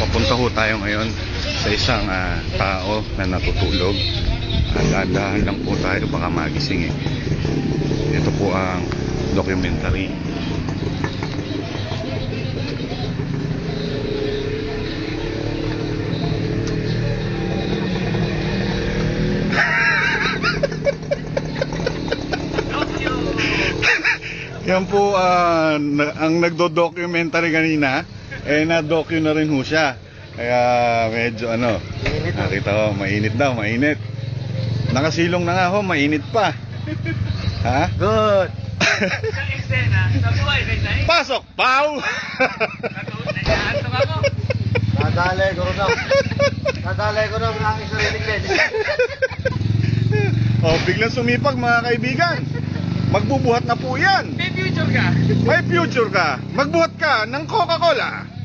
Papunta ho tayo ngayon sa isang tao na natutulog. Dahan-dahan lang po tayo, baka magising eh. Ito po ang documentary. Yan po ang nagdo-documentary kanina, na-docu na rin ho siya. Kaya medyo nakita ko, mainit daw, mainit. Nakasilong na nga ho, mainit pa. Ha? Good. Pasok, Pau! Nadalay ko rin ang aking sariling legs. Biglang sumipag mga kaibigan. Magbubuhat na po yan. May future ka. May future ka. Magbuhat ka ng Coca-Cola.